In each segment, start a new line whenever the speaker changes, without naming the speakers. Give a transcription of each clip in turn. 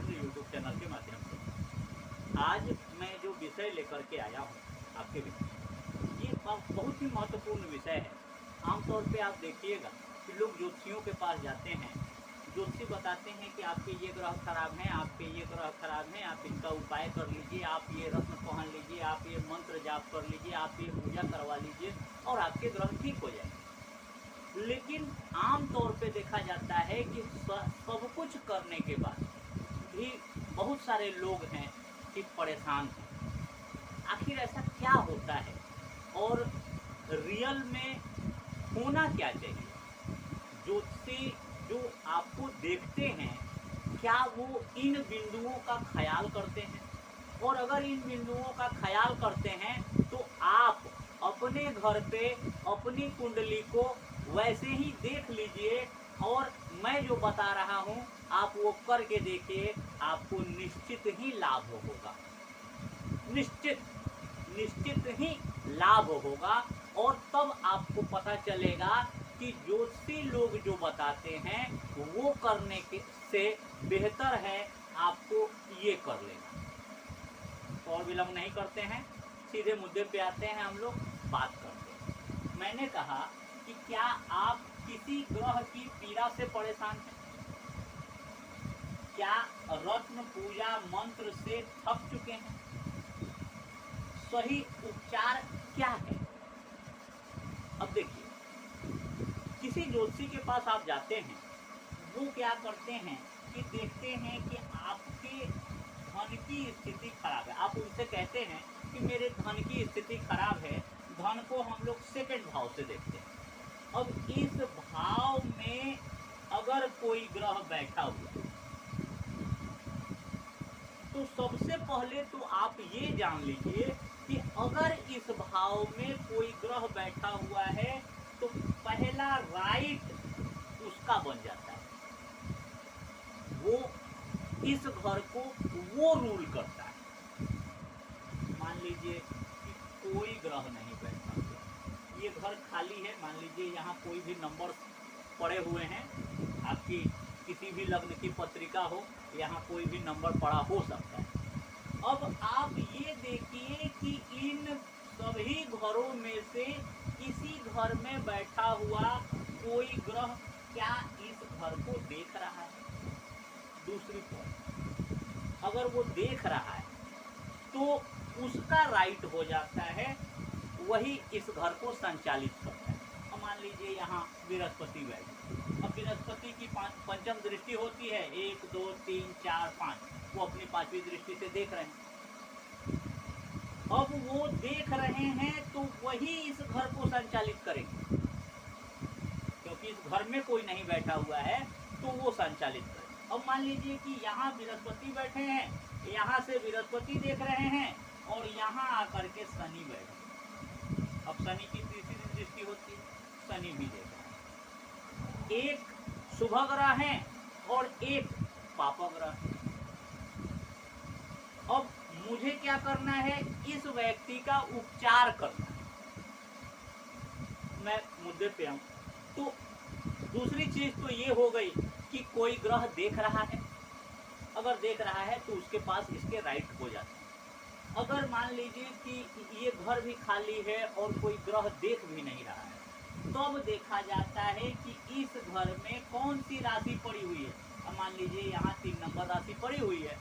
चंद्र YouTube channel के माध्यम से आज मैं जो विषय लेकर के आया हूँ आपके बीच, ये बहुत ही महत्वपूर्ण विषय है। आमतौर पे आप देखिएगा कि लोग ज्योतिषियों के पास जाते हैं, ज्योतिषी बताते हैं कि आपके ये ग्रह खराब हैं, आपके ये ग्रह खराब हैं, आप इनका उपाय कर लीजिए, आप ये रत्न पहन लीजिए, आप ये मंत्र जाप कर लीजिए, आप ये पूजा करवा लीजिए और आपके ग्रह ठीक हो जाएंगे। लेकिन आम तौर पे देखा जाता है कि सब कुछ करने के बाद भी बहुत सारे लोग हैं कि परेशान हैं। आखिर ऐसा क्या होता है और रियल में होना क्या चाहिए? ज्योतिषी जो आपको देखते हैं, क्या वो इन बिंदुओं का ख्याल करते हैं? और अगर इन बिंदुओं का ख्याल करते हैं तो आप अपने घर पे अपनी कुंडली को वैसे ही देख लीजिए और मैं जो बता रहा हूँ आप वो करके देखिए, आपको निश्चित ही लाभ होगा, निश्चित ही लाभ होगा। और तब आपको पता चलेगा कि ज्योतिषी लोग जो बताते हैं वो करने के से बेहतर है आपको ये कर लेना। तो और विलंब नहीं करते हैं, सीधे मुद्दे पे आते हैं, हम लोग बात करते हैं। मैंने कहा कि क्या आप किसी ग्रह की पीड़ा से परेशान हैं? क्या रत्न पूजा मंत्र से थक चुके हैं? सही उपचार क्या है? अब देखिए, किसी ज्योतिषी के पास आप जाते हैं, वो क्या करते हैं कि देखते हैं कि आपके धन की स्थिति खराब है। आप उनसे कहते हैं कि मेरे धन की स्थिति खराब है। धन को हम लोग सेकंड भाव से देखते हैं। अब इस भाव में अगर कोई ग्रह बैठा हुआ तो सबसे पहले तो आप ये जान लीजिए कि अगर इस भाव में कोई ग्रह बैठा हुआ है तो पहला राइट उसका बन जाता है। वो इस घर को वो रूल करता है। मान लीजिए कि कोई ग्रह नहीं बैठा हुआ, ये घर खाली है, मान लीजिए यहाँ कोई भी नंबर पड़े हुए हैं, आपकी किसी भी लग्न की पत्रिका हो, यहाँ कोई भी नंबर पड़ा हो सकता है। अब आप ये देखिए कि इन सभी घरों में से किसी घर में बैठा हुआ कोई ग्रह क्या इस घर को देख रहा है? दूसरी पॉइंट, अगर वो देख रहा है तो उसका राइट हो जाता है, वही इस घर को संचालित करता है। अब मान लीजिए यहाँ बृहस्पति बैठे, अब बृहस्पति की पंचम दृष्टि होती है, 1 2 3 4 5, वो अपनी पांचवी दृष्टि से देख रहे हैं। अब वो देख रहे हैं तो वही इस घर को संचालित करेंगे, क्योंकि इस घर में कोई नहीं बैठा हुआ है तो वो संचालित करें। अब मान लीजिए कि यहाँ बृहस्पति बैठे हैं, यहाँ से बृहस्पति देख रहे हैं और यहाँ आकर के शनि बैठे। अब शनि की तीसरी दृष्टि होती है, शनि भी देख रहे हैं। एक शुभ ग्रह है और एक पाप ग्रह है। अब मुझे क्या करना है? इस व्यक्ति का उपचार करना है। मैं मुद्दे पे आऊं तो दूसरी चीज तो ये हो गई कि कोई ग्रह देख रहा है, अगर देख रहा है तो उसके पास इसके राइट हो जाता है। अगर मान लीजिए कि ये घर भी खाली है और कोई ग्रह देख भी नहीं रहा है, तो अब देखा जाता है कि इस घर में कौन सी राशि पड़ी हुई है। अब मान लीजिए यहाँ 3 नंबर राशि पड़ी हुई है,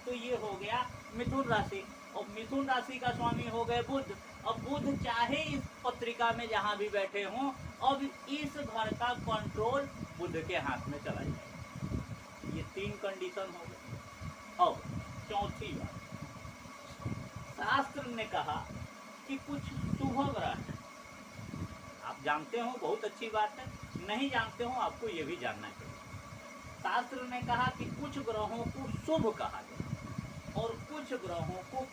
तो ये हो गया मिथुन राशि, और मिथुन राशि का स्वामी हो गए बुध। अब बुध चाहे इस पत्रिका में जहाँ भी बैठे हों, अब इस घर का कंट्रोल बुध के हाथ में चला जाए। ये 3 कंडीशन हो गई। अब चौथी बात, शास्त्र ने कहा कि कुछ शुभ ग्रह है। आप जानते हो, बहुत अच्छी बात है, नहीं जानते हो आपको ये भी जानना चाहिए। शास्त्र ने कहा कि कुछ ग्रहों को शुभ कहा गया और कुछ ग्रहों को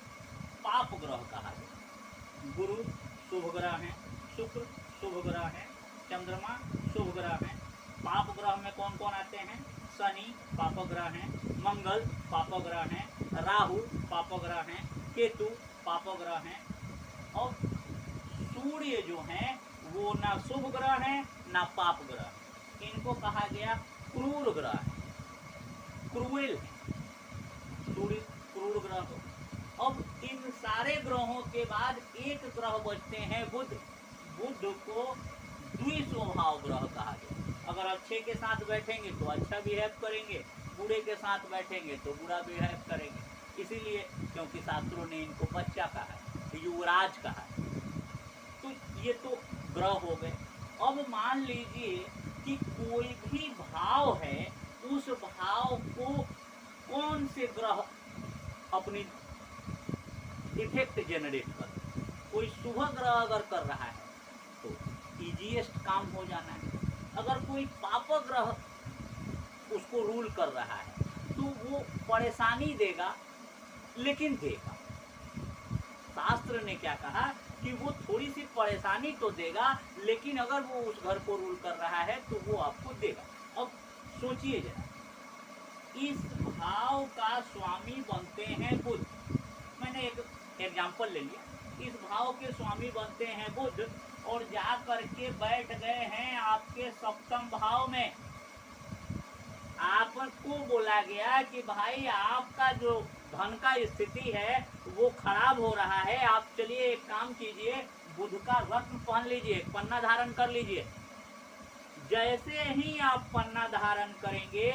पाप ग्रह कहा गया। गुरु शुभ ग्रह है, शुक्र शुभ ग्रह है, चंद्रमा शुभ ग्रह है। पाप ग्रह में कौन कौन आते हैं? शनि पाप ग्रह है, मंगल पाप ग्रह है, राहु पाप ग्रह है, केतु पाप ग्रह है, और सूर्य जो है वो ना शुभ ग्रह है ना पाप ग्रह। इनको कहा गया क्रूर ग्रह है, क्रूएल है। उसके बाद एक ग्रह बचते हैं बुध। बुध को द्विस्वभाव ग्रह कहा गया। अगर अच्छे के साथ बैठेंगे तो अच्छा बिहेव करेंगे, बुरे के साथ बैठेंगे तो बुरा बिहेव करेंगे। इसीलिए क्योंकि शास्त्रों ने इनको बच्चा कहा है, युवराज कहा है। तो ये तो ग्रह हो गए। अब मान लीजिए कि कोई भी भाव है, उस भाव को कौन से ग्रह अपनी इफेक्ट जनरेट कर। कोई शुभ ग्रह अगर कर रहा है तो इजीएस्ट काम हो जाना है। अगर कोई पाप ग्रह उसको रूल कर रहा है तो वो परेशानी देगा, लेकिन देगा। शास्त्र ने क्या कहा कि वो थोड़ी सी परेशानी तो देगा, लेकिन अगर वो उस घर को रूल कर रहा है तो वो आपको देगा। अब सोचिए जरा, इस भाव का स्वामी बनते हैं बुध। मैंने एक एग्जाम्पल ले लिया। इस भाव के स्वामी बनते हैं बुध और जा करके बैठ गए हैं आपके सप्तम भाव में। आपको बोला गया कि भाई आपका जो धन का स्थिति है वो खराब हो रहा है, आप चलिए एक काम कीजिए, बुध का रत्न पहन लीजिए, पन्ना धारण कर लीजिए। जैसे ही आप पन्ना धारण करेंगे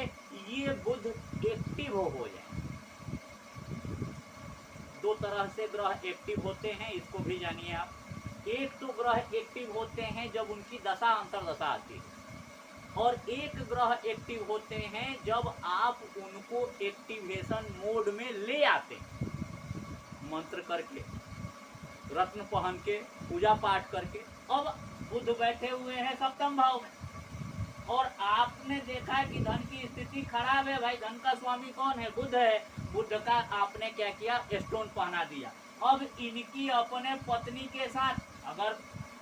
ये बुध एक्टिव हो जाए। दो तरह से ग्रह एक्टिव होते हैं, इसको भी जानिए आप। एक तो ग्रह एक्टिव होते हैं जब उनकी दशा अंतरदशा आती है, और एक ग्रह एक्टिव होते हैं जब आप उनको एक्टिवेशन मोड में ले आते हैं, मंत्र करके, रत्न पहन के, पूजा पाठ करके। अब बुध बैठे हुए हैं सप्तम भाव में और आपने देखा कि धन की स्थिति खराब है। भाई धन का स्वामी कौन है? बुध है। बुध का आपने क्या किया? स्टोन पहना दिया। अब इनकी अपने पत्नी के साथ अगर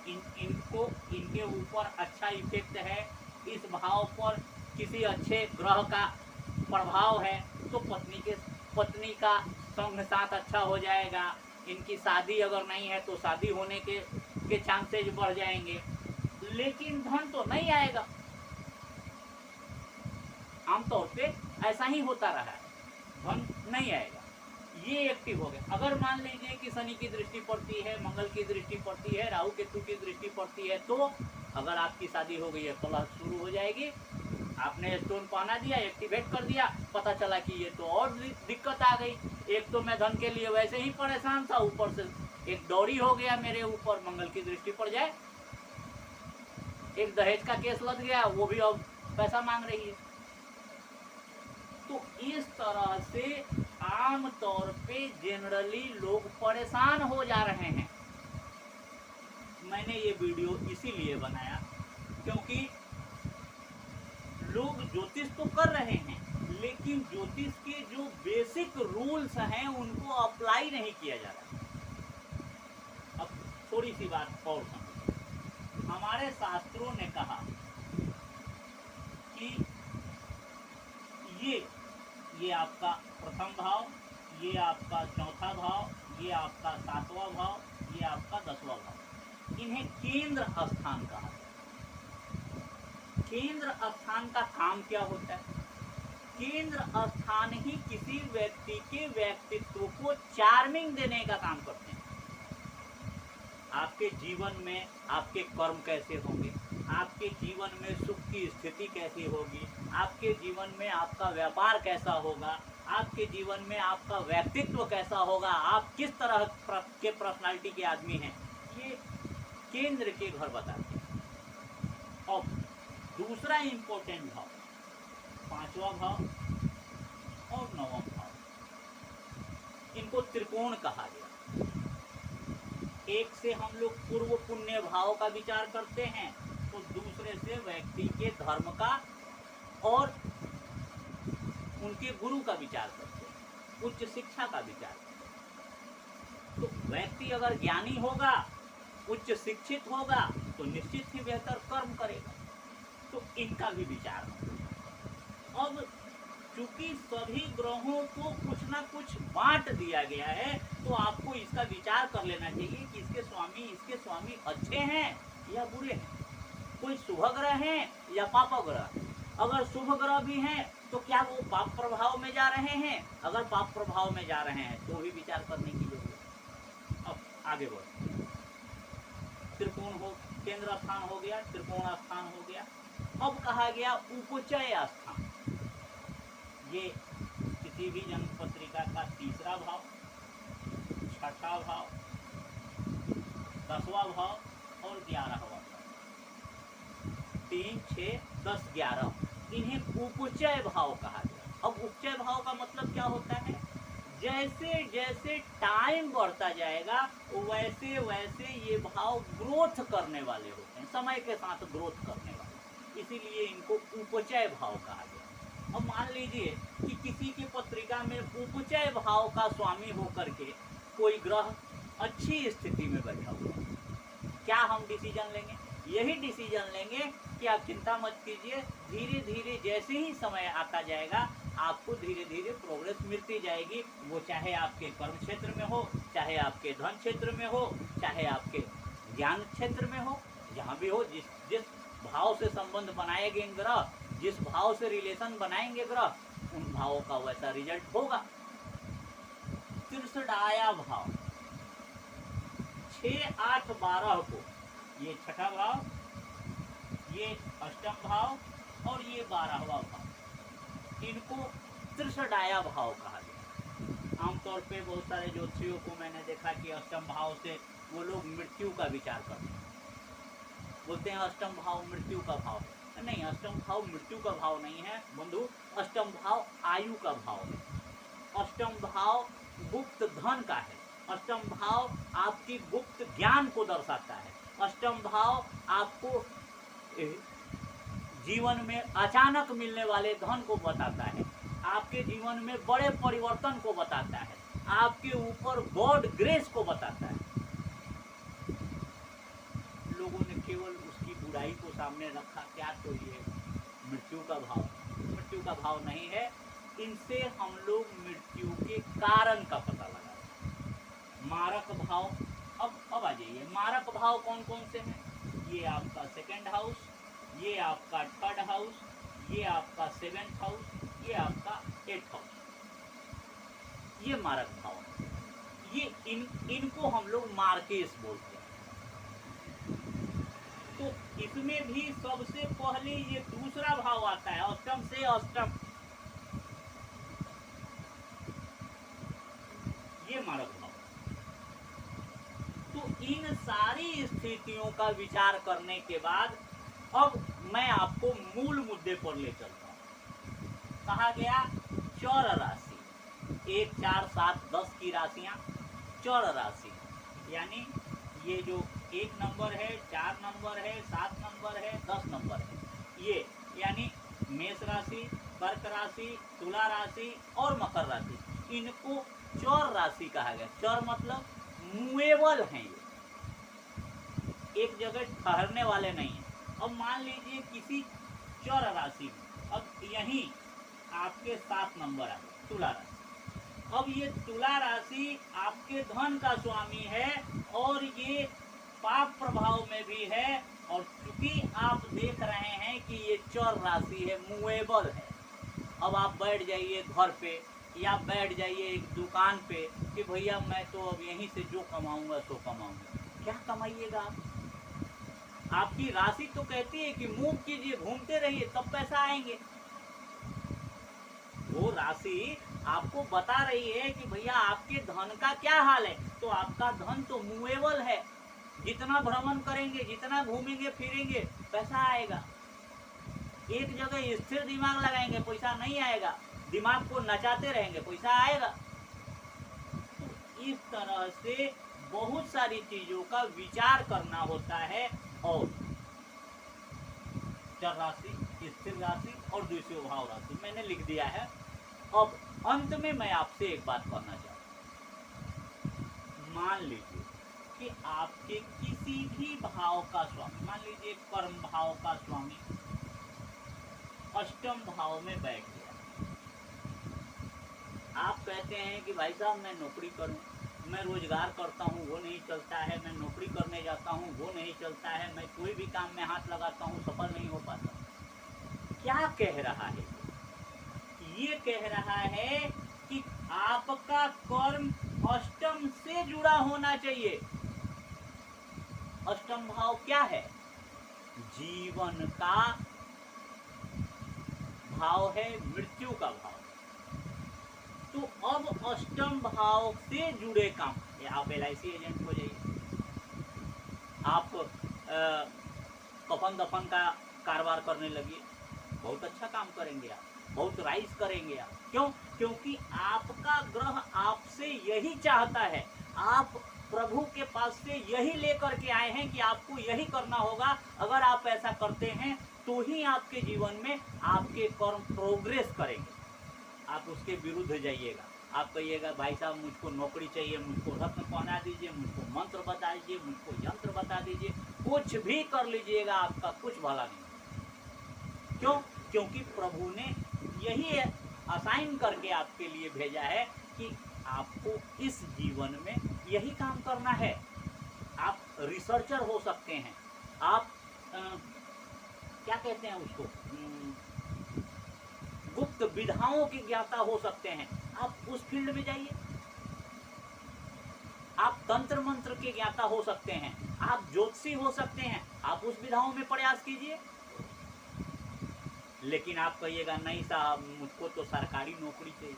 इनको इनके ऊपर अच्छा इफेक्ट है, इस भाव पर किसी अच्छे ग्रह का प्रभाव है, तो पत्नी का संग साथ अच्छा हो जाएगा। इनकी शादी अगर नहीं है तो शादी होने के चांसेज बढ़ जाएंगे, लेकिन धन तो नहीं आएगा। आमतौर पे ऐसा ही होता रहा है, धन नहीं आएगा। ये एक्टिव हो गए। अगर मान लीजिए कि शनि की दृष्टि पड़ती है, मंगल की दृष्टि पड़ती है, राहु केतु की दृष्टि पड़ती है, तो अगर आपकी शादी हो गई है कलह शुरू हो जाएगी। आपने स्टोन पहना दिया, एक्टिवेट कर दिया, पता चला कि ये तो और दिक्कत आ गई। एक तो मैं धन के लिए वैसे ही परेशान था, ऊपर से एक दौरी हो गया मेरे ऊपर, मंगल की दृष्टि पड़ जाए, एक दहेज का केस लग गया, वो भी अब पैसा मांग रही है। तो इस तरह से आम तौर पे जनरली लोग परेशान हो जा रहे हैं। मैंने ये वीडियो इसीलिए बनाया क्योंकि लोग ज्योतिष तो कर रहे हैं, लेकिन ज्योतिष के जो बेसिक रूल्स हैं उनको अप्लाई नहीं किया जा रहा। अब थोड़ी सी बात और समझो। हमारे शास्त्रों ने कहा कि ये आपका प्रथम भाव, ये आपका चौथा भाव, ये आपका सातवां भाव, ये आपका 10वां भाव, इन्हें केंद्र स्थान कहा। केंद्र स्थान का काम क्या होता है? केंद्र स्थान ही किसी व्यक्ति के व्यक्तित्व को चार्मिंग देने का काम करते हैं। आपके जीवन में आपके कर्म कैसे होंगे, आपके जीवन में सुख की स्थिति कैसी होगी, आपके जीवन में आपका व्यापार कैसा होगा, आपके जीवन में आपका व्यक्तित्व कैसा होगा, आप किस तरह के पर्सनालिटी के आदमी हैं, ये केंद्र के घर बताते हैं। और दूसरा इंपॉर्टेंट भाव, 5वां भाव और 9वां भाव, इनको त्रिकोण कहा गया। एक से हम लोग पूर्व पुण्य भाव का विचार करते हैं, तो दूसरे से व्यक्ति के धर्म का और उनके गुरु का विचार करते हैं, उच्च शिक्षा का विचार करते हैं। तो व्यक्ति अगर ज्ञानी होगा, उच्च शिक्षित होगा, तो निश्चित ही बेहतर कर्म करेगा। तो इनका भी विचार होगा। अब चूंकि सभी ग्रहों को कुछ ना कुछ बांट दिया गया है, तो आपको इसका विचार कर लेना चाहिए कि इसके स्वामी अच्छे हैं या बुरे हैं, कोई शुभ ग्रह हैं या पाप ग्रह। अगर शुभ ग्रह भी हैं तो क्या वो पाप प्रभाव में जा रहे हैं? अगर पाप प्रभाव में जा रहे हैं तो भी विचार करने की जरूरत है। अब आगे बढ़, त्रिकोण हो, केंद्र स्थान हो गया, त्रिकोण स्थान हो गया। अब कहा गया उपचय स्थान। ये किसी भी जन्म पत्रिका का तीसरा भाव, छठा भाव, 10वां भाव और 11वां भाव, 3, 6, 10, 11, इन्हें उपचय भाव कहा गया। अब उपचय भाव का मतलब क्या होता है? जैसे जैसे टाइम बढ़ता जाएगा वैसे वैसे ये भाव ग्रोथ करने वाले होते हैं, समय के साथ ग्रोथ करने वाले, इसीलिए इनको उपचय भाव कहा गया। अब मान लीजिए कि किसी की पत्रिका में उपचय भाव का स्वामी होकर के कोई ग्रह अच्छी स्थिति में बैठा हुआ है, क्या हम डिसीजन लेंगे? यही डिसीजन लेंगे कि आप चिंता मत कीजिए, धीरे धीरे जैसे ही समय आता जाएगा आपको धीरे धीरे प्रोग्रेस मिलती जाएगी। वो चाहे आपके कर्म क्षेत्र में हो, चाहे आपके धन क्षेत्र में हो, चाहे आपके ज्ञान क्षेत्र में हो, जहाँ भी हो, जिस जिस भाव से संबंध बनाएंगे ग्रह, जिस भाव से रिलेशन बनाएंगे ग्रह, उन भावों का वैसा रिजल्ट होगा। तिरसठाया भाव 6, 8, 12 को, ये छठा भाव, ये अष्टम भाव और ये 12वां भाव, इनको त्रिसठाया भाव कहा गया। आमतौर पे बहुत सारे ज्योतिषियों को मैंने देखा कि अष्टम भाव से वो लोग मृत्यु का विचार करते हैं, बोलते हैं अष्टम भाव मृत्यु का भाव है। नहीं, अष्टम भाव मृत्यु का भाव नहीं है बंधु, अष्टम भाव आयु का भाव है। अष्टम भाव गुप्त धन का है, अष्टम भाव आपकी गुप्त ज्ञान को दर्शाता है, अष्टम भाव आपको जीवन में अचानक मिलने वाले धन को बताता है, आपके जीवन में बड़े परिवर्तन को बताता है, आपके ऊपर गॉड ग्रेस को बताता है। लोगों ने केवल उसकी बुराई को सामने रखा, क्या तो ये मृत्यु का भाव नहीं है। इनसे हम लोग मृत्यु के कारण का पता लगा। मारक भाव, अब आ जाइए, मारक भाव कौन कौन से हैं? ये आपका सेकंड हाउस, ये आपका थर्ड हाउस, ये आपका 7th हाउस, ये आपका 8th हाउस, ये मारक भाव। ये इनको हम लोग मार्केस बोलते हैं। तो इसमें भी सबसे पहले ये दूसरा भाव आता है, अष्टम से अष्टम, ये मारक भाव। तो इन सारी स्थितियों का विचार करने के बाद अब मैं आपको मूल मुद्दे पर ले चलता हूं। कहा गया चर राशि, 1, 4, 7, 10 की राशियां चर राशि, यानी ये जो 1 नंबर है, 4 नंबर है, 7 नंबर है, 10 नंबर है, ये यानी मेष राशि, कर्क राशि, तुला राशि और मकर राशि, इनको चर राशि कहा गया। चर मतलब मूवेबल हैं, ये एक जगह ठहरने वाले नहीं है। अब मान लीजिए किसी चर राशि में, अब यहीं आपके 7 नंबर है, तुला राशि। अब ये तुला राशि आपके धन का स्वामी है और ये पाप प्रभाव में भी है, और चूंकि आप देख रहे हैं कि ये चर राशि है, मूवेबल है। अब आप बैठ जाइए घर पे या बैठ जाइए एक दुकान पे कि भैया मैं तो अब यहीं से जो कमाऊंगा सो कमाऊंगा, क्या कमाइएगा आप? आपकी राशि तो कहती है कि मूव कीजिए, घूमते रहिए, तब पैसा आएंगे। वो राशि आपको बता रही है कि भैया आपके धन का क्या हाल है, तो आपका धन तो मूवेबल है, जितना भ्रमण करेंगे, जितना घूमेंगे फिरेंगे, पैसा आएगा। एक जगह स्थिर दिमाग लगाएंगे पैसा नहीं आएगा, दिमाग को नचाते रहेंगे पैसा आएगा। तो इस तरह से बहुत सारी चीजों का विचार करना होता है, और चर राशि, स्थिर राशि और द्वितीय भाव राशि मैंने लिख दिया है। अब अंत में मैं आपसे एक बात करना चाहता हूं। मान लीजिए कि आपके किसी भी भाव का स्वामी, मान लीजिए कर्म भाव का स्वामी अष्टम भाव में बैठ गया। आप कहते हैं कि भाई साहब मैं नौकरी करूं, मैं रोजगार करता हूं, वो नहीं चलता है, मैं नौकरी करने जाता हूं, वो नहीं चलता है, मैं कोई भी काम में हाथ लगाता हूं, सफल नहीं हो पाता। क्या कह रहा है? ये कह रहा है कि आपका कर्म अष्टम से जुड़ा होना चाहिए, अष्टम भाव क्या है? जीवन का भाव है, मृत्यु का भाव। तो अब अष्टम भाव से जुड़े काम, आप LIC एजेंट हो जाइए, आप कफन दफन का कारोबार करने लगिए, बहुत अच्छा काम करेंगे आप, बहुत राइज करेंगे आप। क्यों? क्योंकि आपका ग्रह आपसे यही चाहता है, आप प्रभु के पास से यही लेकर के आए हैं कि आपको यही करना होगा। अगर आप ऐसा करते हैं तो ही आपके जीवन में आपके कर्म प्रोग्रेस करेंगे। आप उसके विरुद्ध जाइएगा, आप कहिएगा भाई साहब मुझको नौकरी चाहिए, मुझको रत्न पहना दीजिए, मुझको मंत्र बता दीजिए, मुझको यंत्र बता दीजिए, कुछ भी कर लीजिएगा, आपका कुछ भला नहीं। क्यों? क्योंकि प्रभु ने यही असाइन करके आपके लिए भेजा है कि आपको इस जीवन में यही काम करना है। आप रिसर्चर हो सकते हैं, आप क्या कहते हैं उसको, गुप्त विधाओं की ज्ञाता हो सकते हैं, आप उस फील्ड में जाइए। आप तंत्र मंत्र के ज्ञाता हो सकते हैं, आप ज्योतिषी हो सकते हैं, आप उस विधाओं में प्रयास कीजिए। लेकिन आप कहिएगा नहीं साहब मुझको तो सरकारी नौकरी चाहिए,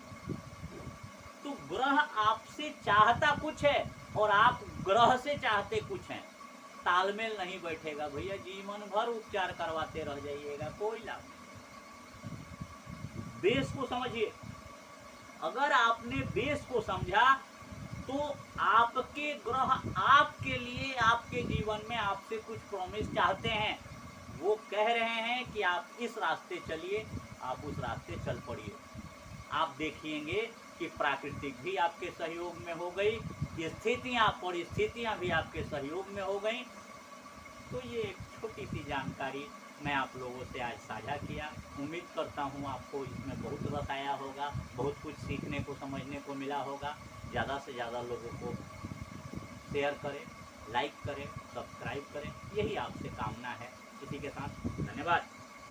तो ग्रह आपसे चाहता कुछ है और आप ग्रह से चाहते कुछ हैं, तालमेल नहीं बैठेगा भैया, जीवन भर उपचार करवाते रह जाइएगा, कोई लाभ नहीं। बेस को समझिए, अगर आपने बेस को समझा तो आपके ग्रह आपके लिए, आपके जीवन में आपसे कुछ प्रॉमिस चाहते हैं, वो कह रहे हैं कि आप इस रास्ते चलिए, आप उस रास्ते चल पड़िए। आप देखिएंगे कि प्राकृतिक भी आपके सहयोग में हो गई, स्थितियां, परिस्थितियां भी आपके सहयोग में हो गई। तो ये एक छोटी सी जानकारी मैं आप लोगों से आज साझा किया। उम्मीद करता हूँ आपको इसमें बहुत रस आया होगा, बहुत कुछ सीखने को, समझने को मिला होगा। ज़्यादा से ज़्यादा लोगों को शेयर करें, लाइक करें, सब्सक्राइब करें, यही आपसे कामना है। इसी के साथ धन्यवाद।